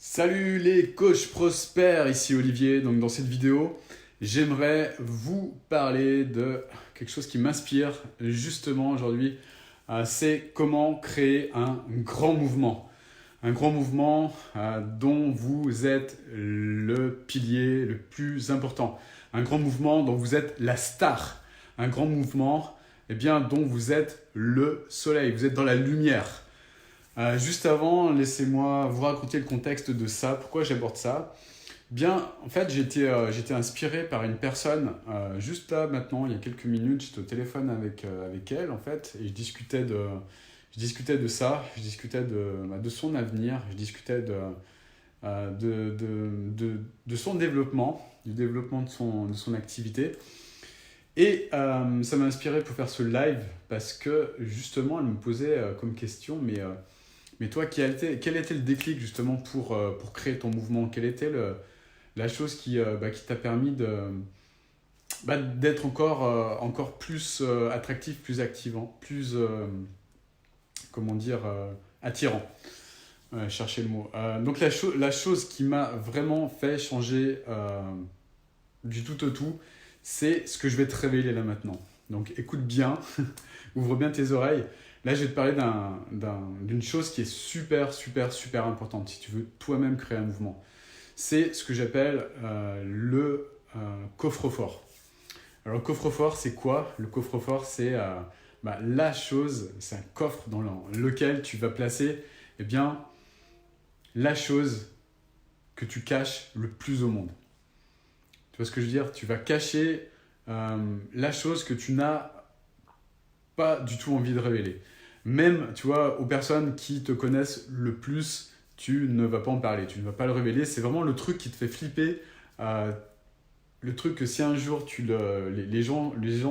Salut les coachs prospères, ici Olivier. Donc dans cette vidéo, j'aimerais vous parler de quelque chose qui m'inspire justement aujourd'hui. C'est comment créer un grand mouvement. Un grand mouvement dont vous êtes le pilier le plus important. Un grand mouvement dont vous êtes la star. Un grand mouvement dont vous êtes le soleil, vous êtes dans la lumière. Juste avant, laissez-moi vous raconter le contexte de ça, pourquoi j'aborde ça. Bien, en fait, j'étais inspiré par une personne, juste là, maintenant, il y a quelques minutes, j'étais au téléphone avec elle, en fait, et je discutais de ça, je discutais de son avenir, je discutais de son développement, du développement de son activité. Et ça m'a inspiré pour faire ce live, parce que, justement, elle me posait comme question, mais toi, quel était le déclic justement pour créer ton mouvement? Quelle était la chose qui t'a permis d'être encore plus attractif, plus activant, plus, comment dire, attirant? Chercher le mot. Donc la chose qui m'a vraiment fait changer du tout au tout, c'est ce que je vais te révéler là maintenant. Donc écoute bien, ouvre bien tes oreilles. Là, je vais te parler d'une chose qui est super, super, super importante si tu veux toi-même créer un mouvement. C'est ce que j'appelle le coffre-fort. Alors, le coffre-fort, c'est quoi? Le coffre-fort, c'est la chose, c'est un coffre dans lequel tu vas placer la chose que tu caches le plus au monde. Tu vois ce que je veux dire? Tu vas cacher la chose que tu n'as pas du tout envie de révéler. Même, tu vois, aux personnes qui te connaissent le plus, tu ne vas pas en parler, tu ne vas pas le révéler. C'est vraiment le truc qui te fait flipper. Le truc que si un jour les gens deviennent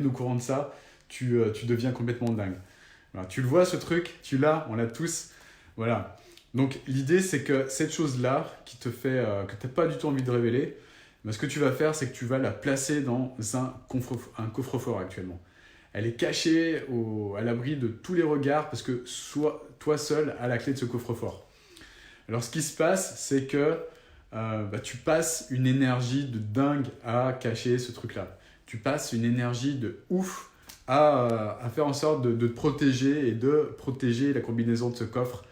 au courant de ça, tu deviens complètement dingue. Voilà, tu le vois ce truc, tu l'as, on l'a tous. Voilà. Donc l'idée c'est que cette chose-là qui te fait, que tu n'as pas du tout envie de révéler, ce que tu vas faire, c'est que tu vas la placer dans un coffre-fort actuellement. Elle est cachée à l'abri de tous les regards parce que toi seul as la clé de ce coffre-fort. Alors ce qui se passe, c'est que tu passes une énergie de dingue à cacher ce truc-là. Tu passes une énergie de ouf à faire en sorte de te protéger et de protéger la combinaison de ce coffre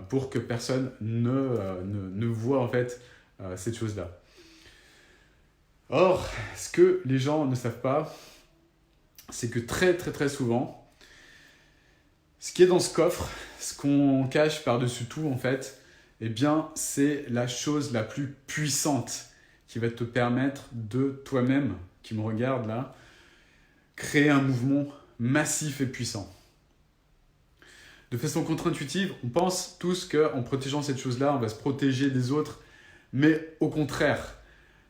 pour que personne ne voit en fait cette chose-là. Or, ce que les gens ne savent pas, c'est que très très très souvent, ce qui est dans ce coffre, ce qu'on cache par-dessus tout en fait, c'est la chose la plus puissante qui va te permettre de toi-même, qui me regarde là, créer un mouvement massif et puissant. De façon contre-intuitive, on pense tous qu'en protégeant cette chose-là, on va se protéger des autres, mais au contraire,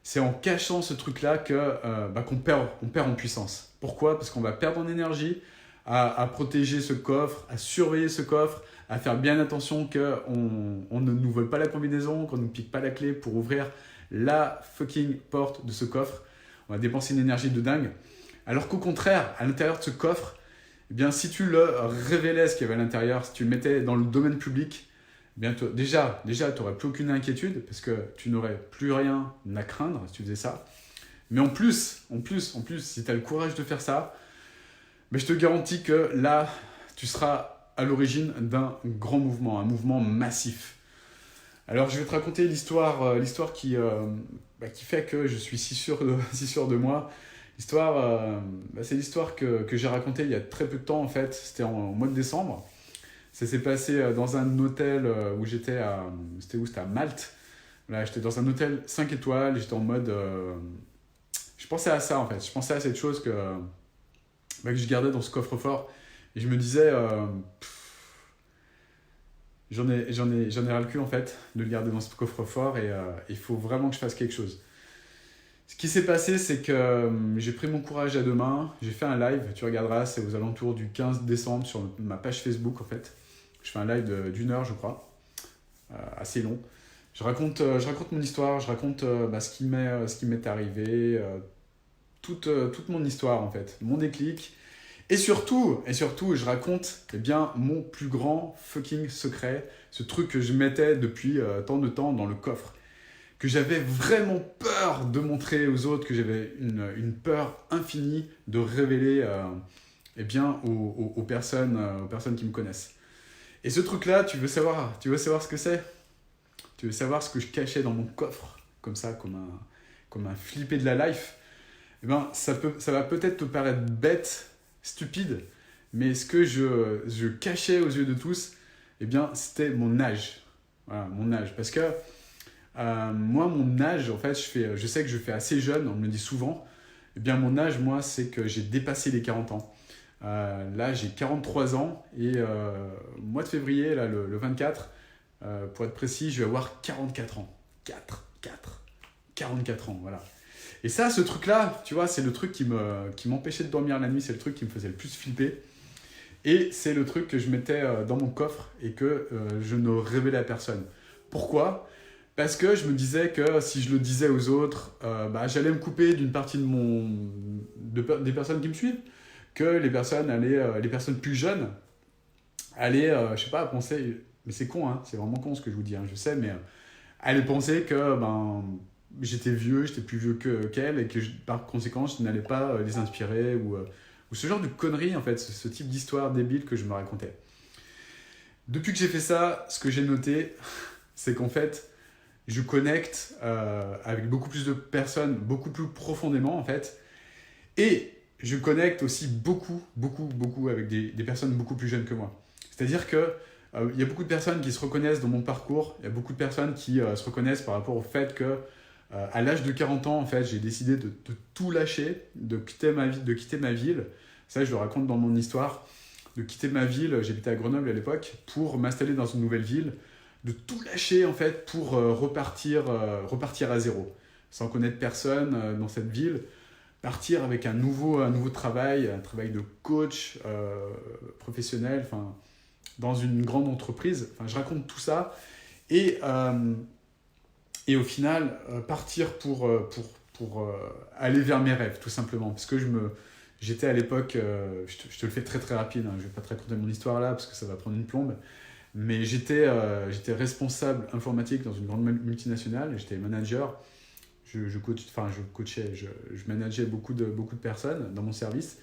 c'est en cachant ce truc-là qu'on perd en puissance. Pourquoi? Parce qu'on va perdre en énergie à protéger ce coffre, à surveiller ce coffre, à faire bien attention qu'on ne nous vole pas la combinaison, qu'on ne nous pique pas la clé pour ouvrir la fucking porte de ce coffre. On va dépenser une énergie de dingue. Alors qu'au contraire, à l'intérieur de ce coffre, si tu le révélais ce qu'il y avait à l'intérieur, si tu le mettais dans le domaine public, déjà tu n'aurais plus aucune inquiétude parce que tu n'aurais plus rien à craindre si tu faisais ça. Mais en plus, si tu as le courage de faire ça, je te garantis que là, tu seras à l'origine d'un grand mouvement, un mouvement massif. Alors, je vais te raconter l'histoire qui fait que je suis si sûr de moi. C'est l'histoire que j'ai racontée il y a très peu de temps en fait. C'était au mois de décembre. Ça s'est passé dans un hôtel où j'étais C'était à Malte. Là, j'étais dans un hôtel 5 étoiles. J'étais en mode... je pensais à ça en fait. Je pensais à cette chose que je gardais dans ce coffre-fort. Et je me disais... j'en ai ras le cul en fait de le garder dans ce coffre-fort et il faut vraiment que je fasse quelque chose. Ce qui s'est passé, c'est que j'ai pris mon courage à deux mains. J'ai fait un live. Tu regarderas, c'est aux alentours du 15 décembre sur ma page Facebook en fait. Je fais un live d'une heure, je crois, assez long. Je raconte mon histoire, je raconte ce qui m'est arrivé, toute mon histoire en fait, mon déclic. Et surtout, je raconte mon plus grand fucking secret, ce truc que je mettais depuis tant de temps dans le coffre, que j'avais vraiment peur de montrer aux autres, que j'avais une peur infinie de révéler aux personnes qui me connaissent. Et ce truc-là, tu veux savoir ce que c'est? Tu veux savoir ce que je cachais dans mon coffre, comme ça, comme un flippé de la life? Ça va peut-être te paraître bête, stupide, mais ce que je cachais aux yeux de tous, c'était mon âge. Voilà, mon âge. Parce que moi, mon âge, en fait, je sais que je fais assez jeune, on me le dit souvent. Mon âge, moi, c'est que j'ai dépassé les 40 ans. Là, j'ai 43 ans et mois de février, là, le 24, pour être précis, je vais avoir 44 ans. 44 ans, voilà. Et ça, ce truc-là, tu vois, c'est le truc qui m'empêchait de dormir la nuit, c'est le truc qui me faisait le plus flipper. Et c'est le truc que je mettais dans mon coffre et que je ne révélais à personne. Pourquoi ? Parce que je me disais que si je le disais aux autres, j'allais me couper d'une partie des personnes qui me suivent, que les personnes plus jeunes allaient, je sais pas, penser, mais c'est con, hein, c'est vraiment con ce que je vous dis, hein, je sais, mais allaient penser que j'étais vieux, j'étais plus vieux qu'elle et que par conséquent je n'allais pas les inspirer ou ce genre de conneries en fait, ce type d'histoire débile que je me racontais. Depuis que j'ai fait ça, ce que j'ai noté, c'est qu'en fait, je connecte avec beaucoup plus de personnes, beaucoup plus profondément en fait, et je connecte aussi beaucoup avec des personnes beaucoup plus jeunes que moi. C'est-à-dire que il y a beaucoup de personnes qui se reconnaissent dans mon parcours, il y a beaucoup de personnes qui se reconnaissent par rapport au fait que à l'âge de 40 ans, en fait, j'ai décidé de tout lâcher, de quitter ma ville. Ça, je le raconte dans mon histoire. De quitter ma ville, j'habitais à Grenoble à l'époque, pour m'installer dans une nouvelle ville. De tout lâcher, en fait, pour repartir à zéro. Sans connaître personne dans cette ville. Partir avec un nouveau travail, un travail de coach professionnel, dans une grande entreprise. Je raconte tout ça. Et au final, partir pour aller vers mes rêves, tout simplement. Parce que j'étais à l'époque, je te le fais très très rapide, hein, je ne vais pas te raconter mon histoire là, parce que ça va prendre une plombe, mais j'étais responsable informatique dans une grande multinationale, j'étais manager, je coachais, je manageais beaucoup de personnes dans mon service,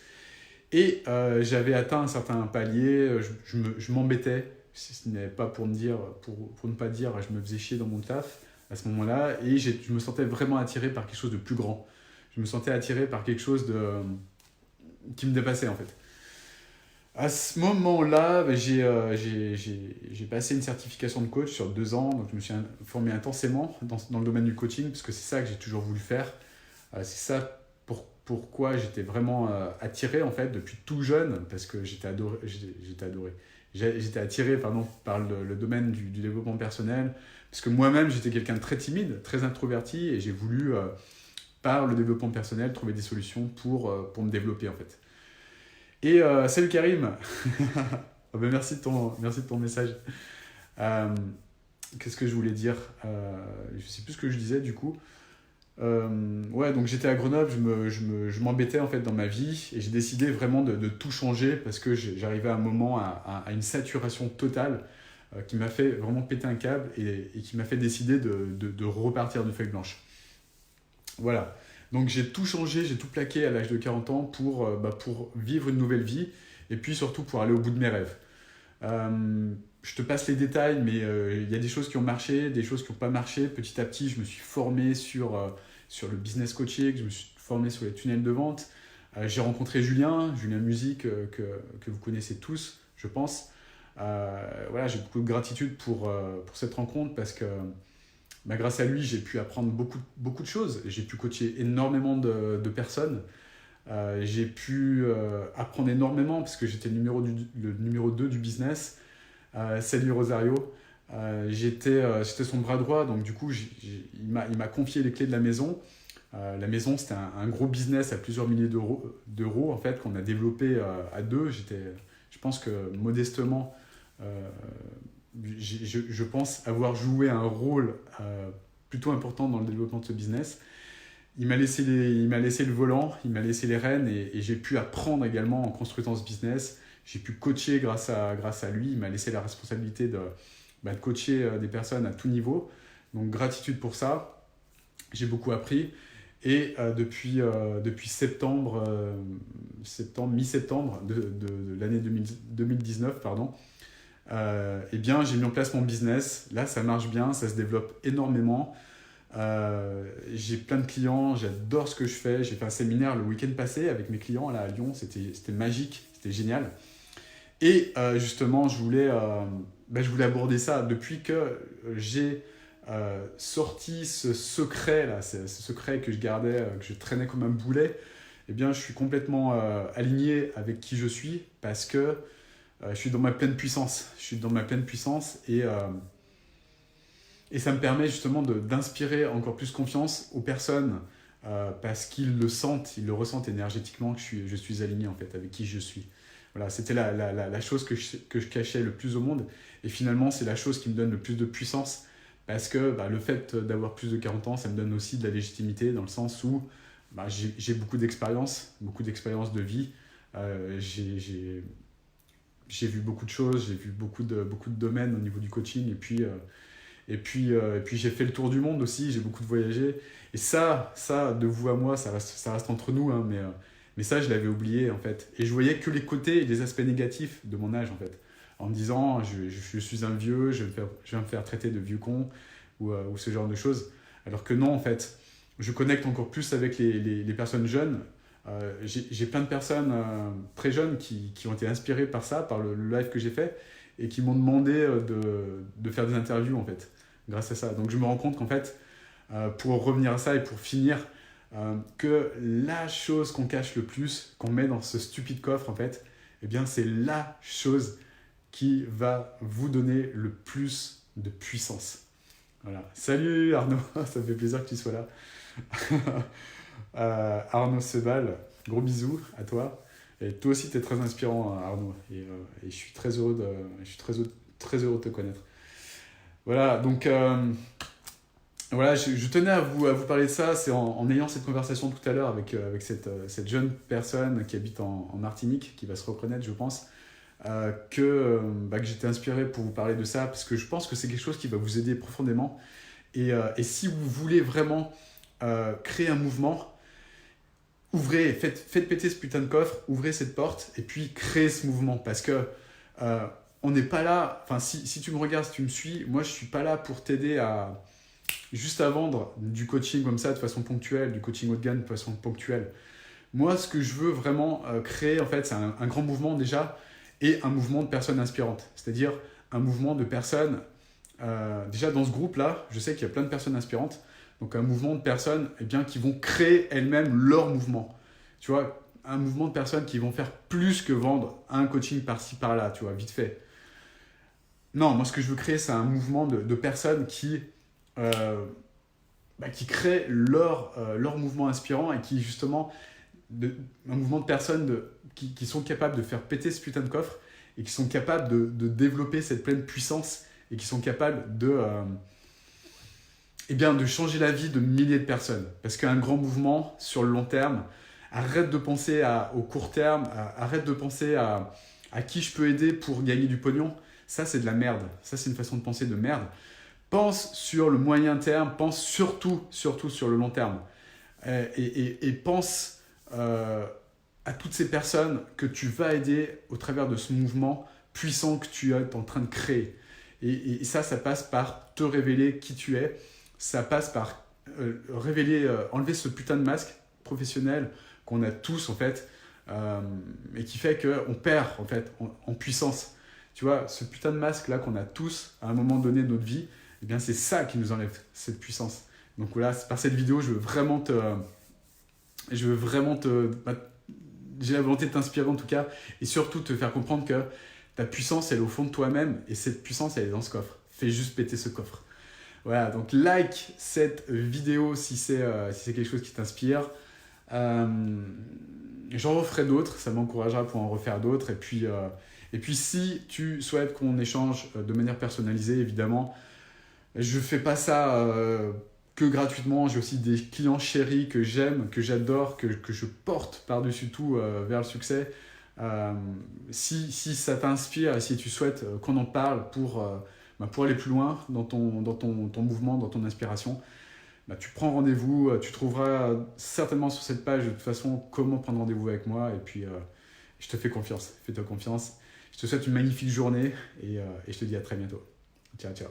et j'avais atteint un certain palier, je m'embêtais, si ce n'est pas pour ne pas dire, je me faisais chier dans mon taf, à ce moment-là, et je me sentais vraiment attiré par quelque chose de plus grand. Je me sentais attiré par quelque chose qui me dépassait en fait. À ce moment-là, j'ai passé une certification de coach sur 2 ans, donc je me suis formé intensément dans le domaine du coaching, parce que c'est ça que j'ai toujours voulu faire. C'est ça pourquoi j'étais vraiment attiré en fait depuis tout jeune, parce que j'étais attiré par le domaine du développement personnel, parce que moi-même j'étais quelqu'un de très timide, très introverti, et j'ai voulu par le développement personnel trouver des solutions pour me développer en fait. Et salut Karim. Merci de ton message. Qu'est-ce que je voulais dire? Je sais plus ce que je disais du coup. Donc j'étais à Grenoble, je m'embêtais en fait dans ma vie, et j'ai décidé vraiment de tout changer, parce que j'arrivais à un moment à une saturation totale qui m'a fait vraiment péter un câble, et qui m'a fait décider de repartir de feuille blanche. Voilà. Donc j'ai tout changé, j'ai tout plaqué à l'âge de 40 ans pour vivre une nouvelle vie, et puis surtout pour aller au bout de mes rêves. Je te passe les détails, mais il y a des choses qui ont marché, des choses qui n'ont pas marché. Petit à petit, je me suis formé sur le business coaching, je me suis formé sur les tunnels de vente. J'ai rencontré Julien Musique, que vous connaissez tous, je pense. J'ai beaucoup de gratitude pour cette rencontre, parce que grâce à lui, j'ai pu apprendre beaucoup de choses. J'ai pu coacher énormément de personnes. J'ai pu apprendre énormément, parce que j'étais le numéro 2 du business. Salut Rosario. J'étais son bras droit, donc du coup, il m'a confié les clés de la maison. La maison, c'était un gros business à plusieurs milliers d'euros en fait, qu'on a développé à deux. Je pense que modestement, je pense avoir joué un rôle plutôt important dans le développement de ce business. il m'a laissé le volant, il m'a laissé les rênes et j'ai pu apprendre également en construisant ce business. J'ai pu coacher grâce à lui. Il m'a laissé la responsabilité de coacher des personnes à tout niveau. Donc gratitude pour ça. J'ai beaucoup appris. Et depuis septembre, mi-septembre de l'année 2019, pardon, eh bien, j'ai mis en place mon business. Là, ça marche bien, ça se développe énormément. J'ai plein de clients, j'adore ce que je fais. J'ai fait un séminaire le week-end passé avec mes clients là, à Lyon. C'était magique, c'était génial. Et justement, je voulais aborder ça depuis que j'ai sorti ce secret là, ce secret que je gardais, que je traînais comme un boulet. Eh bien, je suis complètement aligné avec qui je suis parce que je suis dans ma pleine puissance. Je suis dans ma pleine puissance et ça me permet justement d'inspirer encore plus confiance aux personnes parce qu'ils le sentent, ils le ressentent énergétiquement que je suis aligné en fait avec qui je suis. Voilà, c'était la chose que je cachais le plus au monde. Et finalement, c'est la chose qui me donne le plus de puissance parce que le fait d'avoir plus de 40 ans, ça me donne aussi de la légitimité dans le sens où j'ai beaucoup d'expérience de vie. J'ai vu beaucoup de choses, j'ai vu beaucoup de domaines au niveau du coaching et puis j'ai fait le tour du monde aussi, j'ai beaucoup voyagé. Et ça, de vous à moi, ça reste entre nous, hein, mais ça, je l'avais oublié en fait. Et je voyais que les côtés et les aspects négatifs de mon âge en fait. En me disant, je suis un vieux, je vais me faire traiter de vieux con ou ce genre de choses. Alors que non, en fait, je connecte encore plus avec les personnes jeunes. J'ai plein de personnes très jeunes qui ont été inspirées par ça, par le live que j'ai fait et qui m'ont demandé de faire des interviews en fait, grâce à ça. Donc je me rends compte qu'en fait, pour revenir à ça et pour finir, que la chose qu'on cache le plus, qu'on met dans ce stupide coffre en fait, eh bien c'est la chose qui va vous donner le plus de puissance. Voilà. Salut Arnaud, ça me fait plaisir que tu sois là. Arnaud Sebal, gros bisous à toi. Et toi aussi, tu es très inspirant, Arnaud. Et je suis très heureux très heureux de te connaître. Voilà, donc voilà, je tenais à vous parler de ça. C'est en ayant cette conversation tout à l'heure avec cette jeune personne qui habite en Martinique, qui va se reconnaître, je pense, que j'étais inspiré pour vous parler de ça, parce que je pense que c'est quelque chose qui va vous aider profondément. Et si vous voulez vraiment créer un mouvement, ouvrez, faites péter ce putain de coffre, ouvrez cette porte et puis créez ce mouvement. Parce que on n'est pas là, enfin si tu me regardes, si tu me suis, moi je suis pas là pour t'aider juste à vendre du coaching comme ça de façon ponctuelle, du coaching haut de gamme de façon ponctuelle. Moi ce que je veux vraiment créer en fait, c'est un grand mouvement déjà et un mouvement de personnes inspirantes. C'est-à-dire un mouvement de personnes, déjà dans ce groupe-là, je sais qu'il y a plein de personnes inspirantes. Donc un mouvement de personnes qui vont créer elles-mêmes leur mouvement. Tu vois, un mouvement de personnes qui vont faire plus que vendre un coaching par-ci, par-là, tu vois, vite fait. Non, moi ce que je veux créer, c'est un mouvement de personnes qui créent leur mouvement inspirant et qui justement, un mouvement de personnes qui sont capables de faire péter ce putain de coffre et qui sont capables de développer cette pleine puissance et qui sont capables de changer la vie de milliers de personnes. Parce qu'un grand mouvement, sur le long terme, arrête de penser au court terme, arrête de penser à qui je peux aider pour gagner du pognon. Ça, c'est de la merde. Ça, c'est une façon de penser de merde. Pense sur le moyen terme, pense surtout sur le long terme. Et pense à toutes ces personnes que tu vas aider au travers de ce mouvement puissant que tu es en train de créer. Et ça passe par te révéler qui tu es. Ça passe par enlever ce putain de masque professionnel qu'on a tous en fait, et qui fait qu'on perd en fait en puissance. Tu vois, ce putain de masque là qu'on a tous à un moment donné de notre vie, eh bien c'est ça qui nous enlève cette puissance. Donc voilà, par cette vidéo, j'ai la volonté de t'inspirer en tout cas, et surtout te faire comprendre que ta puissance elle est au fond de toi-même, et cette puissance elle est dans ce coffre. Fais juste péter ce coffre. Voilà, donc like cette vidéo si c'est quelque chose qui t'inspire. J'en referai d'autres, ça m'encouragera pour en refaire d'autres. Et puis si tu souhaites qu'on échange de manière personnalisée, évidemment, je ne fais pas ça que gratuitement. J'ai aussi des clients chéris que j'aime, que j'adore, que je porte par-dessus tout vers le succès. Si ça t'inspire, si tu souhaites qu'on en parle pour aller plus loin dans ton mouvement, dans ton inspiration, tu prends rendez-vous, tu trouveras certainement sur cette page de toute façon comment prendre rendez-vous avec moi. Et puis, je te fais confiance, fais-toi confiance. Je te souhaite une magnifique journée et je te dis à très bientôt. Ciao, ciao.